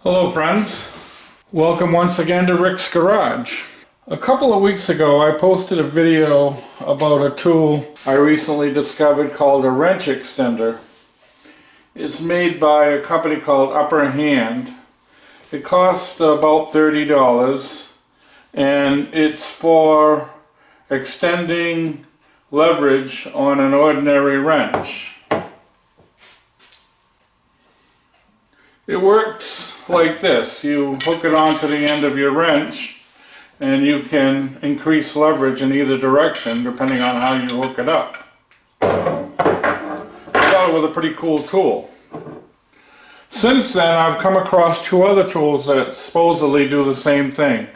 Hello friends, welcome once again to Rick's Garage. A couple of weeks ago I posted a video about a tool I recently discovered called a wrench extender. It's made by a company called Upper Hand. It costs about $30 and it's for extending leverage on an ordinary wrench. It works like this. You hook it onto the end of your wrench and you can increase leverage in either direction depending on how you hook it up. I thought it was a pretty cool tool. Since then I've come across two other tools that supposedly do the same thing.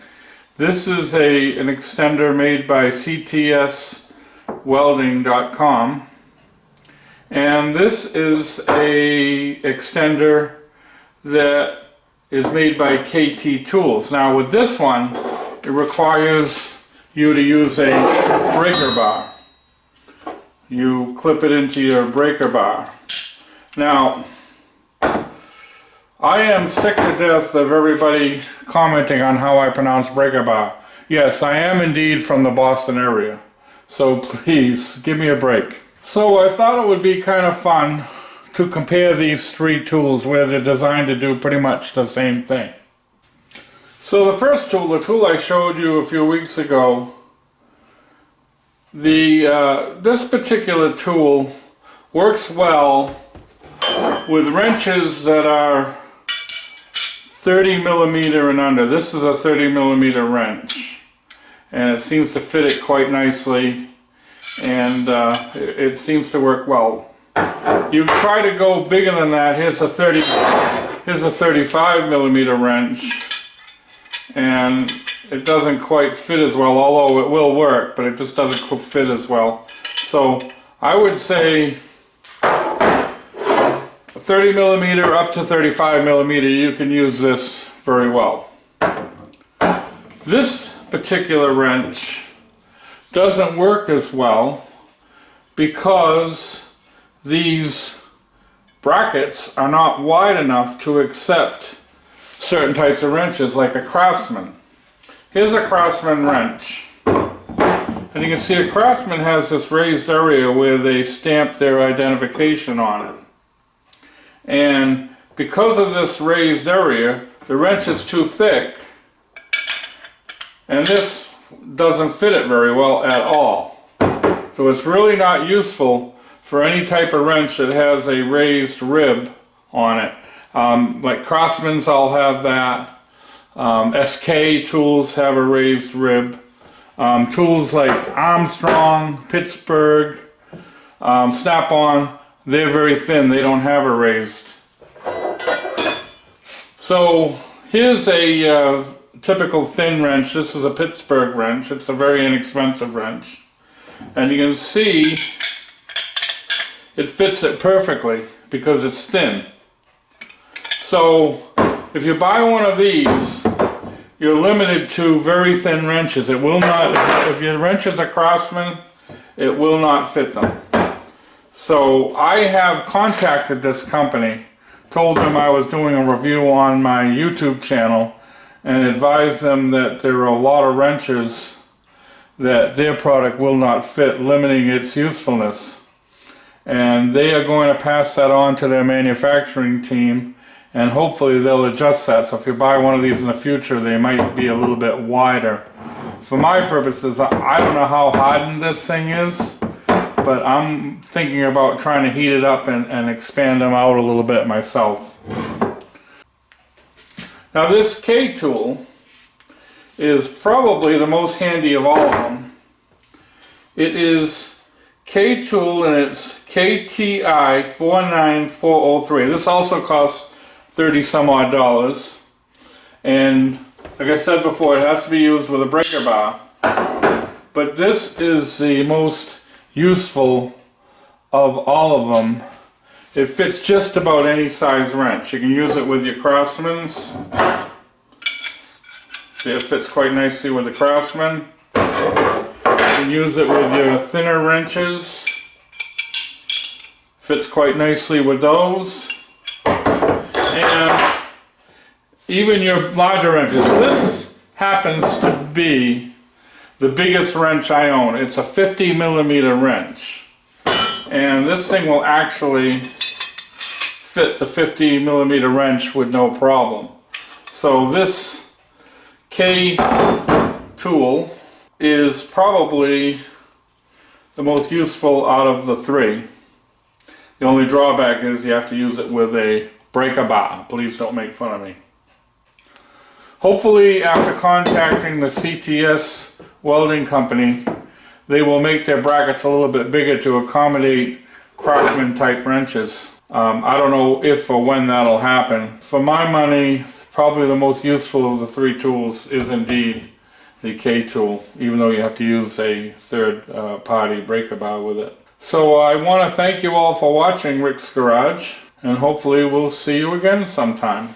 This is an extender made by ctswelding.com, and this is a extender that is made by KT Tools. Now with this one, it requires you to use a breaker bar. You clip it into your breaker bar. Now, I am sick to death of everybody commenting on how I pronounce breaker bar. Yes, I am indeed from the Boston area, so please give me a break. So I thought it would be kind of fun to compare these three tools where they're designed to do pretty much the same thing. So the first tool, the tool I showed you a few weeks ago, this particular tool works well with wrenches that are 30 millimeter and under. This is a 30 millimeter wrench and it seems to fit it quite nicely, and it seems to work well. You try to go bigger than that. Here's a 35 millimeter wrench, and it doesn't quite fit as well, although it will work, but it just doesn't fit as well. So I would say 30 millimeter up to 35 millimeter, you can use this very well. This particular wrench doesn't work as well because these brackets are not wide enough to accept certain types of wrenches, like a Craftsman. Here's a Craftsman wrench, and you can see a Craftsman has this raised area where they stamp their identification on it. And because of this raised area, the wrench is too thick, and this doesn't fit it very well at all. So it's really not useful for any type of wrench that has a raised rib on it. Like Craftsman's all have that. SK tools have a raised rib. Tools like Armstrong, Pittsburgh, Snap-on, they're very thin. They don't have a raised. So here's a typical thin wrench. This is a Pittsburgh wrench. It's a very inexpensive wrench. And you can see it fits it perfectly because it's thin. So if you buy one of these, you're limited to very thin wrenches. It will not, if your wrench is a Craftsman, it will not fit them. So I have contacted this company, told them I was doing a review on my YouTube channel, and advised them that there are a lot of wrenches that their product will not fit, limiting its usefulness. And they are going to pass that on to their manufacturing team, and hopefully they'll adjust that. So if you buy one of these in the future, they might be a little bit wider. For my purposes, I don't know how hardened this thing is, but I'm thinking about trying to heat it up and expand them out a little bit myself. Now this K tool is probably the most handy of all of them. It is K tool, and it's KTI 49403. This also costs 30 some odd dollars, and like I said before, it has to be used with a breaker bar. But this is the most useful of all of them. It fits just about any size wrench. You can use it with your Craftsman's. See, it fits quite nicely with the Craftsman. You can use it with your thinner wrenches. Fits quite nicely with those. And even your larger wrenches. This happens to be the biggest wrench I own. It's a 50mm wrench. And this thing will actually fit the 50mm wrench with no problem. So this K tool is probably the most useful out of the three. The only drawback is you have to use it with a breaker bar. Please don't make fun of me. Hopefully, after contacting the CTS welding company, they will make their brackets a little bit bigger to accommodate Craftsman type wrenches. I don't know if or when that'll happen. For my money, probably the most useful of the three tools is indeed the K tool, even though you have to use a third party breaker bar with it. So I want to thank you all for watching Rick's Garage, and hopefully we'll see you again sometime.